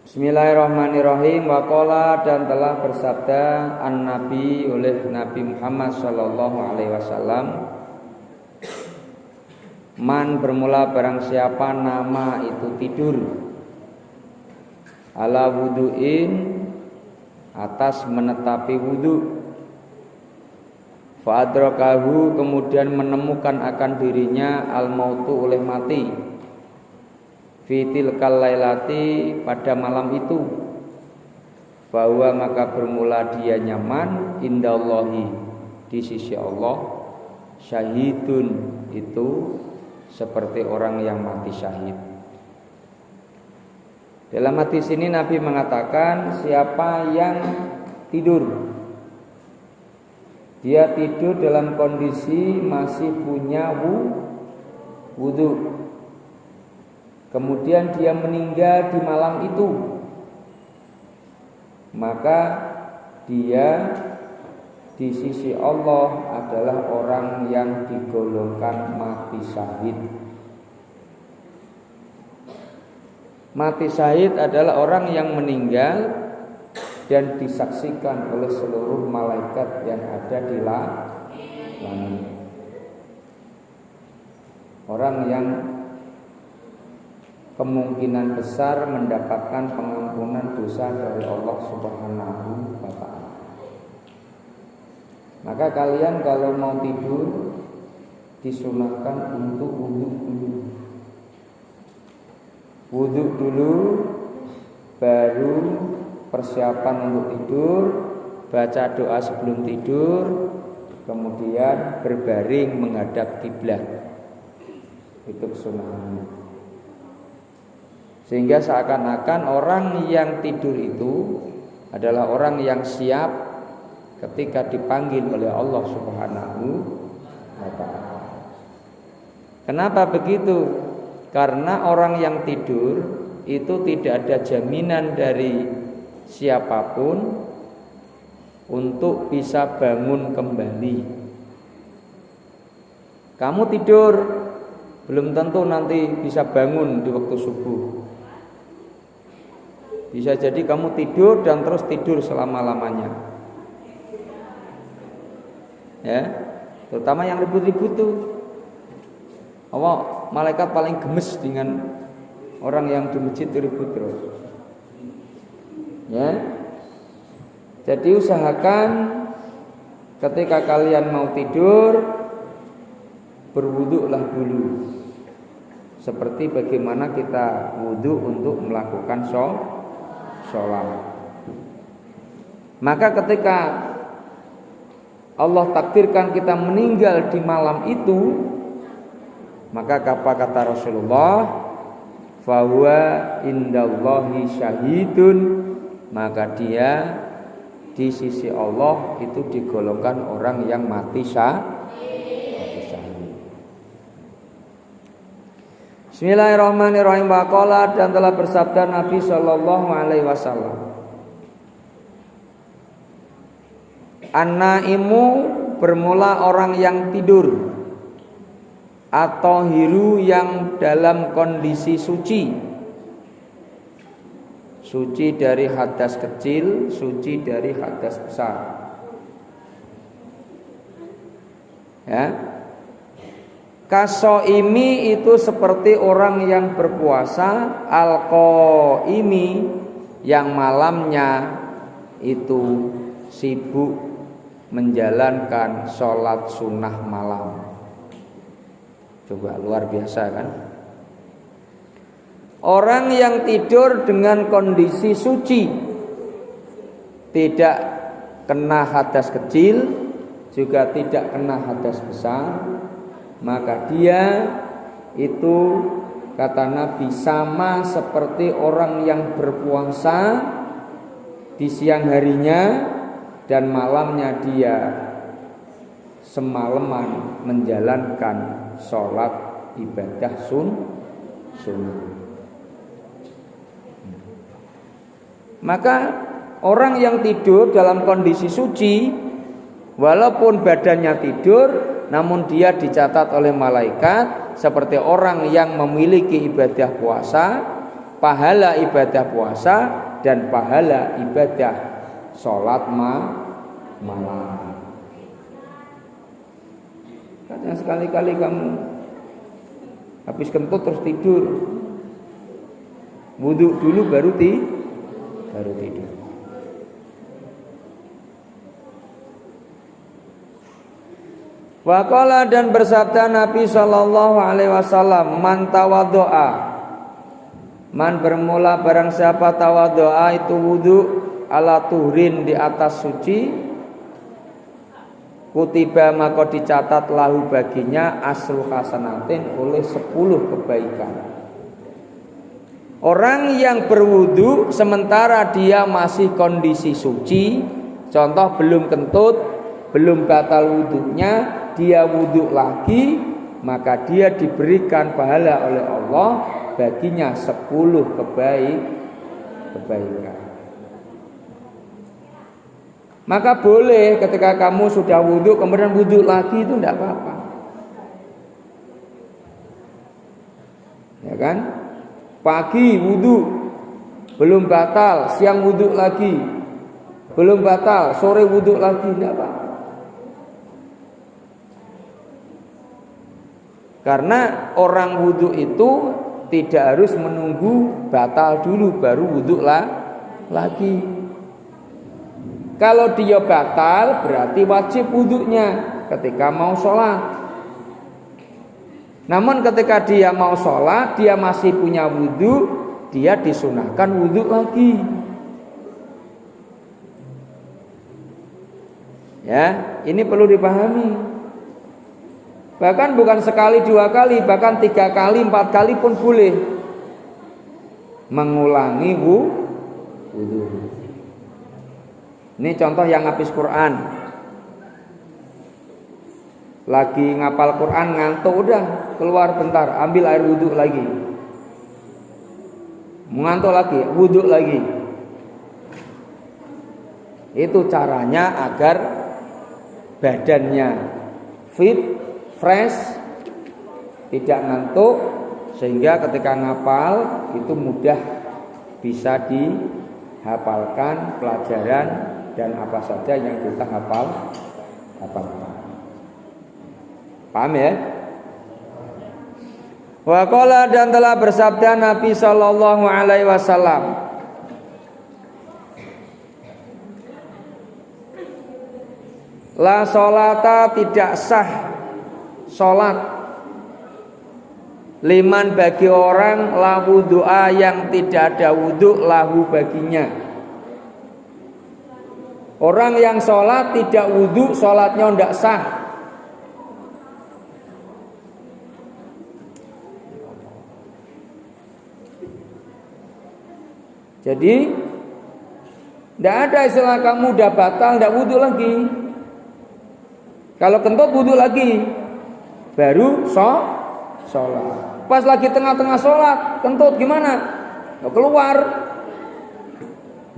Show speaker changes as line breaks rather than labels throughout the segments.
Bismillahirrahmanirrahim. Waqala dan telah bersabda an-nabi oleh Nabi Muhammad sallallahu alaihi wasallam, man bermula barang siapa nama itu tidur ala wudu'in atas menetapi wudu, fa'adrakahu kemudian menemukan akan dirinya al-mautu oleh mati, fitil kalailati pada malam itu, bahwa maka bermula dia nyaman indallahi di sisi Allah, syahidun itu seperti orang yang mati syahid. Dalam hadis ini Nabi mengatakan siapa yang tidur, dia tidur dalam kondisi masih punya wudu, kemudian dia meninggal di malam itu, maka dia di sisi Allah adalah orang yang digolongkan mati syahid. Mati syahid adalah orang yang meninggal dan disaksikan oleh seluruh malaikat yang ada di langit. Orang yang kemungkinan besar mendapatkan pengampunan dosa dari Allah Subhanahu wa ta'ala. Maka kalian kalau mau tidur disunahkan untuk wudu dulu, baru persiapan untuk tidur, baca doa sebelum tidur, kemudian berbaring menghadap kiblat. Itu sunnahnya. Sehingga seakan-akan orang yang tidur itu adalah orang yang siap ketika dipanggil oleh Allah Subhanahu wa ta'ala. Kenapa begitu? Karena orang yang tidur itu tidak ada jaminan dari siapapun untuk bisa bangun kembali. Kamu tidur belum tentu nanti bisa bangun di waktu subuh. Bisa jadi kamu tidur dan terus tidur selama-lamanya. Ya, terutama yang ribut-ribut tuh. Malaikat paling gemes dengan orang yang di masjid ribut terus. Ya. Jadi usahakan ketika kalian mau tidur berwuduklah dulu. Seperti bagaimana kita wudu untuk melakukan sholat. Maka ketika Allah takdirkan kita meninggal di malam itu, maka apa kata Rasulullah, fahuwa indallahi syahidun, maka dia di sisi Allah itu digolongkan orang yang mati syahid. Bismillahirrahmanirrahim. Waqala dan telah bersabda Nabi sallallahu alaihi wasallam, an-naimu bermula orang yang tidur, atau hiru yang dalam kondisi suci. Suci dari hadas kecil, suci dari hadas besar. Ya. Kasoimi itu seperti orang yang berpuasa, alqaimi yang malamnya itu sibuk menjalankan sholat sunnah malam. Coba luar biasa kan? Orang yang tidur dengan kondisi suci, tidak kena hadas kecil, juga tidak kena hadas besar, maka dia itu kata Nabi sama seperti orang yang berpuasa di siang harinya dan malamnya dia semalaman menjalankan sholat ibadah sunnah. Maka orang yang tidur dalam kondisi suci, walaupun badannya tidur, namun dia dicatat oleh malaikat seperti orang yang memiliki ibadah puasa pahala ibadah puasa dan pahala ibadah sholat malam. Kadang sekali-kali kamu habis kentut terus tidur, wudhu dulu baru tidur. Waqala dan bersabda Nabi sallallahu alaihi wasallam, man tawaddoa, man bermula barang siapa tawaddoa itu wudu ala tuhrin di atas suci, kutiba maka dicatat lahu baginya asru hasanatin oleh 10 kebaikan. Orang yang berwudu sementara dia masih kondisi suci, contoh belum kentut, belum batal wudunya, dia wudu lagi, maka dia diberikan pahala oleh Allah baginya 10 kebaikan. Maka boleh ketika kamu sudah wudu kemudian wudu lagi, itu tidak apa-apa. Ya kan? Pagi wudu belum batal, siang wudu lagi belum batal, sore wudu lagi, tidak apa-apa. Karena orang wudu itu tidak harus menunggu batal dulu baru wudu lagi. Kalau dia batal berarti wajib wudunya ketika mau sholat. Namun ketika dia mau sholat, dia masih punya wudu, dia disunahkan wudu lagi. Ya, ini perlu dipahami. Bahkan bukan sekali, 2 kali, bahkan 3 kali, 4 kali pun boleh mengulangi wudu. Ini contoh yang ngapis Quran. Lagi ngapal Quran ngantuk, udah keluar bentar, ambil air wudu lagi. Mengantuk lagi, wudu lagi. Itu caranya agar badannya fit, fresh, tidak ngantuk, sehingga ketika ngapal itu mudah bisa dihafalkan pelajaran dan apa saja yang kita hafalkan. Paham ya? Wa qala dan telah bersabda Nabi sallallahu alaihi wasallam, la sholata tidak sah sholat liman bagi orang lahu doa yang tidak ada wudu lahu baginya. Orang yang sholat tidak wudu, sholatnya tidak sah. Jadi tidak ada istilah kamu udah batal tidak wudu lagi. Kalau kentut wudu lagi, baru sholat. Pas lagi tengah-tengah sholat, kentut gimana? Keluar.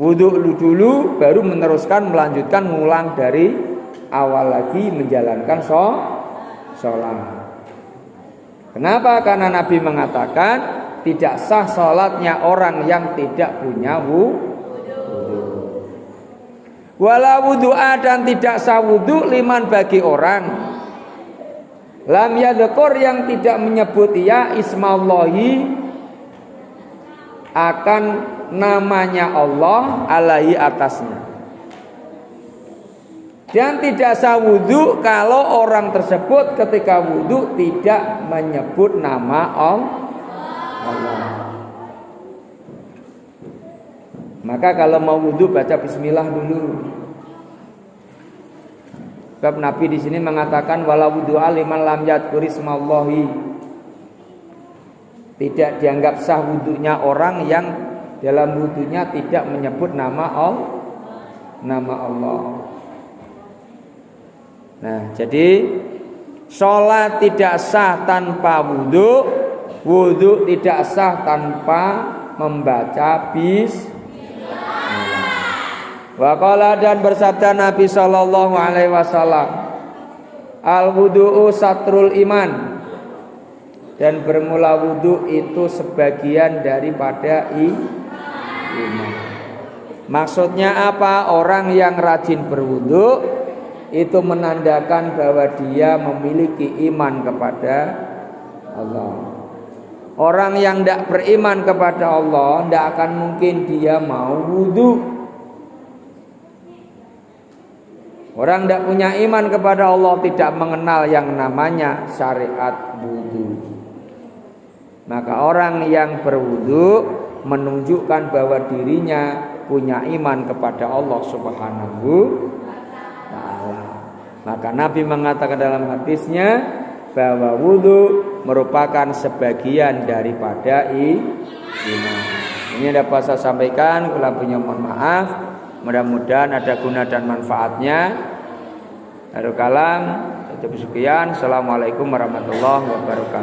Wudu dulu, baru meneruskan, melanjutkan, ngulang dari awal lagi menjalankan sholat. Kenapa? Karena Nabi mengatakan tidak sah sholatnya orang yang tidak punya wudu. Wala wudu'a dan tidak sah wudu liman bagi orang lam yadhkur yang tidak menyebut ia ismallahi akan namanya Allah alaihi atasnya. Dan tidak sah wudu kalau orang tersebut ketika wudu tidak menyebut nama Allah. Maka kalau mau wudu baca bismillah dulu. Sebab Nabi di sini mengatakan wala wudu'a liman lam yadhkur ismallahi. Tidak dianggap sah wudunya orang yang dalam wudunya tidak menyebut nama Allah. Nah, jadi sholat tidak sah tanpa wudu, wudu tidak sah tanpa membaca Wa qala dan bersabda Nabi sallallahu alaihi wasallam, al wudu'u satrul iman. Dan bermula wudu itu sebagian daripada iman. Maksudnya apa? Orang yang rajin berwudu itu menandakan bahwa dia memiliki iman kepada Allah. Orang yang tidak beriman kepada Allah, tidak akan mungkin dia mau wudu. Orang tidak punya iman kepada Allah tidak mengenal yang namanya syariat wudu. Maka orang yang berwudu menunjukkan bahwa dirinya punya iman kepada Allah Subhanahu ta'ala. Maka Nabi mengatakan dalam hadisnya bahwa wudu merupakan sebagian daripada iman. Ini ada saya sampaikan, kurang punya mohon maaf. Mudah-mudahan ada guna dan manfaatnya. Akhirul kalam, cukup sekian. Assalamualaikum warahmatullahi wabarakatuh.